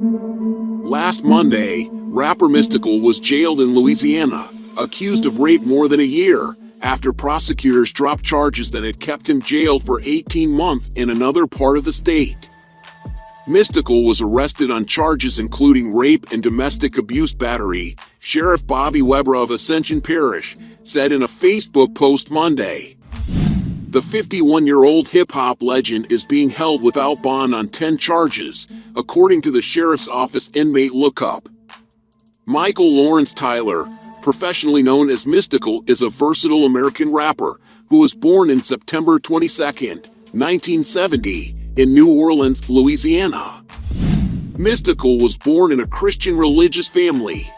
Last Monday, rapper Mystikal was jailed in Louisiana, accused of rape more than a year, after prosecutors dropped charges that had kept him jailed for 18 months in another part of the state. Mystikal was arrested on charges including rape and domestic abuse battery, Sheriff Bobby Weber of Ascension Parish said in a Facebook post Monday. The 51-year-old hip-hop legend is being held without bond on 10 charges, according to the Sheriff's Office inmate lookup. Michael Lawrence Tyler, professionally known as Mystikal, is a versatile American rapper who was born in September 22, 1970, in New Orleans, Louisiana. Mystikal was born in a Christian religious family.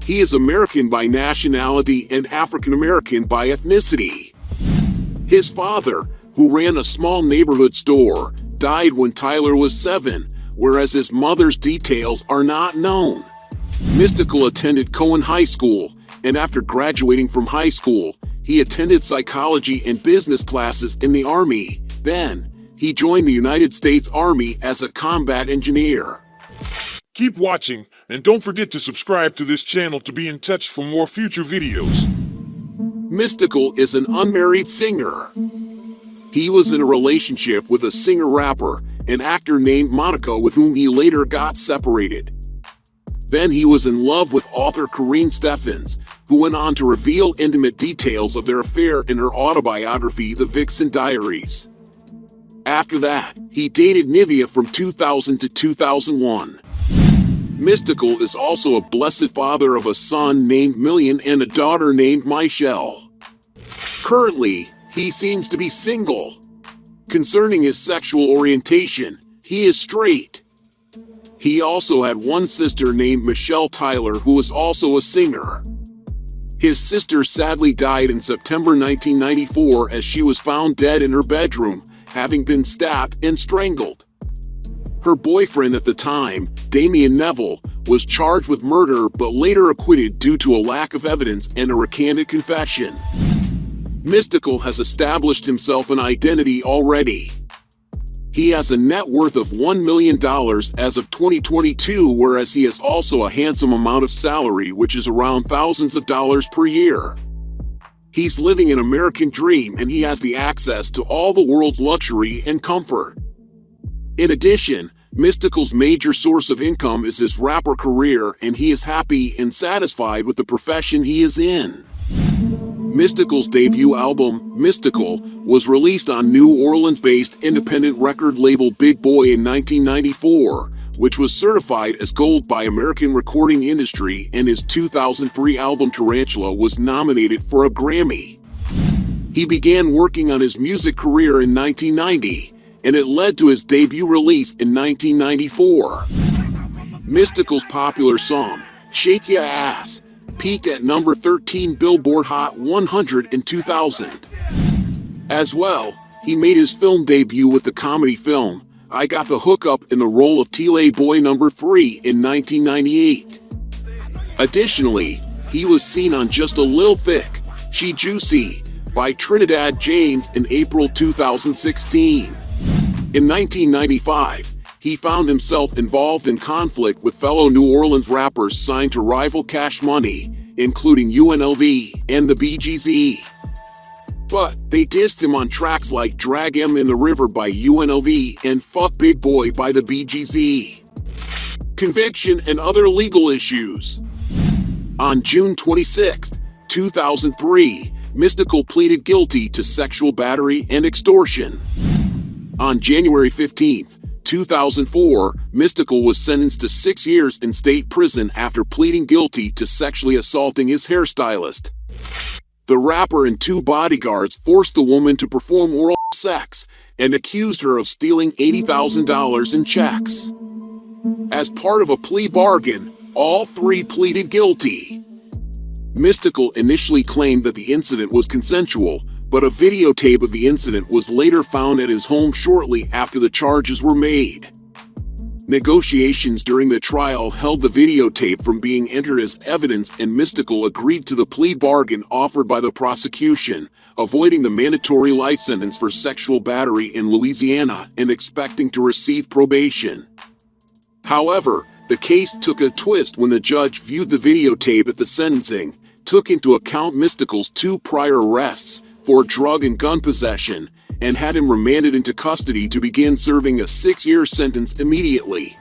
He is American by nationality and African American by ethnicity. His father, who ran a small neighborhood store, died when Tyler was 7, whereas his mother's details are not known. Mystikal attended Cohen High School, and after graduating from high school, he attended psychology and business classes in the Army. Then, he joined the United States Army as a combat engineer. Keep watching, and don't forget to subscribe to this channel to be in touch for more future videos. Mystikal is an unmarried singer. He was in a relationship with a singer-rapper, an actor named Monica, with whom he later got separated. Then he was in love with author Corinne Steffens, who went on to reveal intimate details of their affair in her autobiography, The Vixen Diaries. After that, he dated Nivea from 2000 to 2001. Mystikal is also a blessed father of a son named Million and a daughter named Michelle. Currently, he seems to be single. Concerning his sexual orientation, he is straight. He also had one sister named Michelle Tyler, who was also a singer. His sister sadly died in September 1994 as she was found dead in her bedroom, having been stabbed and strangled. Her boyfriend at the time, Damian Neville, was charged with murder but later acquitted due to a lack of evidence and a recanted confession. Mystikal has established himself an identity already. He has a net worth of $1 million as of 2022, whereas he has also a handsome amount of salary, which is around thousands of dollars per year. He's living an American dream, and he has the access to all the world's luxury and comfort. In addition, Mystikal's major source of income is his rapper career, and he is happy and satisfied with the profession he is in. Mystikal's debut album, Mystikal, was released on New Orleans-based independent record label Big Boy in 1994, which was certified as gold by American Recording Industry, and his 2003 album Tarantula was nominated for a Grammy. He began working on his music career in 1990, and it led to his debut release in 1994. Mystikal's popular song, Shake Ya Ass, peaked at number 13 Billboard Hot 100 in 2000. As well, he made his film debut with the comedy film, I Got the Hookup, in the role of T-Lay Boy number 3 in 1998. Additionally, he was seen on Just a Lil Thick, She Juicy, by Trinidad James in April 2016. In 1995, he found himself involved in conflict with fellow New Orleans rappers signed to rival Cash Money, including UNLV and the BGZ. But they dissed him on tracks like Drag 'Em in the River by UNLV and Fuck Big Boy by the BGZ. Conviction and other legal issues. On June 26, 2003, Mystikal pleaded guilty to sexual battery and extortion. On January 15, 2004, Mystikal was sentenced to 6 years in state prison after pleading guilty to sexually assaulting his hairstylist. The rapper and 2 bodyguards forced the woman to perform oral sex and accused her of stealing $80,000 in checks. As part of a plea bargain, all 3 pleaded guilty. Mystikal initially claimed that the incident was consensual, but a videotape of the incident was later found at his home shortly after the charges were made. Negotiations during the trial held the videotape from being entered as evidence, and Mystikal agreed to the plea bargain offered by the prosecution, avoiding the mandatory life sentence for sexual battery in Louisiana and expecting to receive probation. However, the case took a twist when the judge viewed the videotape at the sentencing, took into account Mystikal's 2 prior arrests for drug and gun possession, and had him remanded into custody to begin serving a 6-year sentence immediately.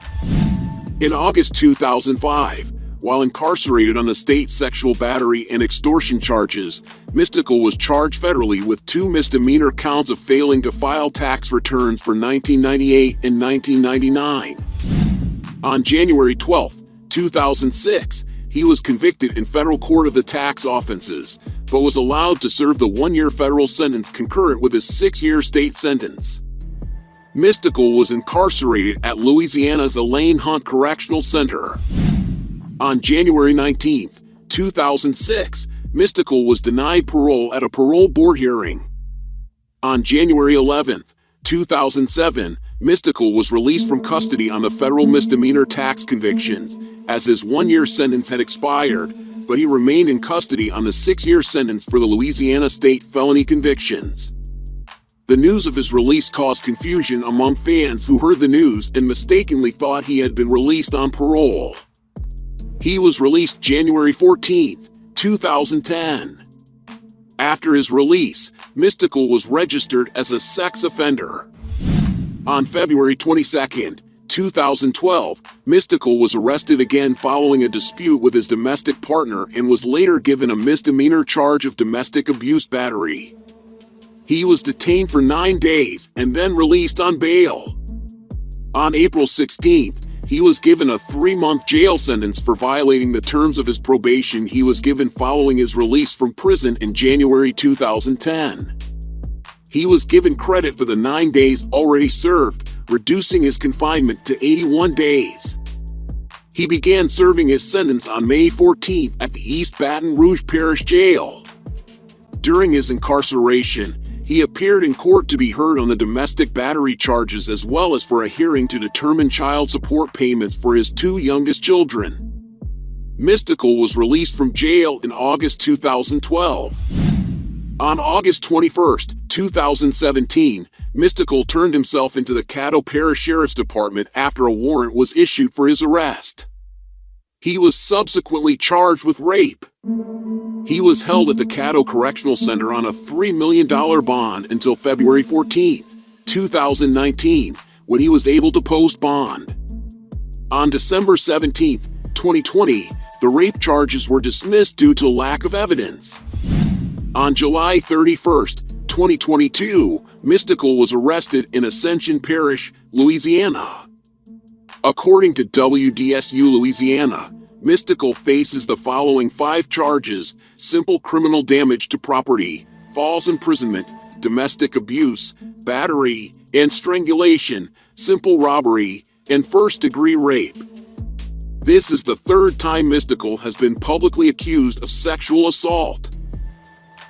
In August 2005, while incarcerated on the state sexual battery and extortion charges, Mystikal was charged federally with 2 misdemeanor counts of failing to file tax returns for 1998 and 1999. On January 12, 2006, he was convicted in federal court of the tax offenses, but was allowed to serve the 1-year federal sentence concurrent with his 6-year state sentence. Mystikal was incarcerated at Louisiana's Elaine Hunt Correctional Center. On January 19, 2006, Mystikal was denied parole at a parole board hearing. On January 11, 2007, Mystikal was released from custody on the federal misdemeanor tax convictions, as his 1-year sentence had expired, but he remained in custody on the 6-year sentence for the Louisiana state felony convictions. The news of his release caused confusion among fans who heard the news and mistakenly thought he had been released on parole. He was released January 14, 2010. After his release, Mystikal was registered as a sex offender. On February 22, 2012, Mystikal was arrested again following a dispute with his domestic partner and was later given a misdemeanor charge of domestic abuse battery. He was detained for 9 days and then released on bail. On April 16, he was given a 3-month jail sentence for violating the terms of his probation he was given following his release from prison in January 2010. He was given credit for the 9 days already served, reducing his confinement to 81 days. He began serving his sentence on May 14 at the East Baton Rouge Parish Jail. During his incarceration, he appeared in court to be heard on the domestic battery charges as well as for a hearing to determine child support payments for his 2 youngest children. Mystikal was released from jail in August 2012. On August 21, 2017, Mystikal turned himself into the Caddo Parish Sheriff's Department after a warrant was issued for his arrest. He was subsequently charged with rape. He was held at the Caddo Correctional Center on a $3 million bond until February 14, 2019, when he was able to post bond. On December 17, 2020, the rape charges were dismissed due to lack of evidence. On July 31, 2022, Mystikal was arrested in Ascension Parish, Louisiana. According to WDSU Louisiana, Mystikal faces the following 5 charges: simple criminal damage to property, false imprisonment, domestic abuse, battery, and strangulation, simple robbery, and first-degree rape. This is the 3rd time Mystikal has been publicly accused of sexual assault.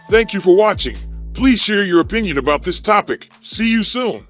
Thank you for watching. Please share your opinion about this topic. See you soon.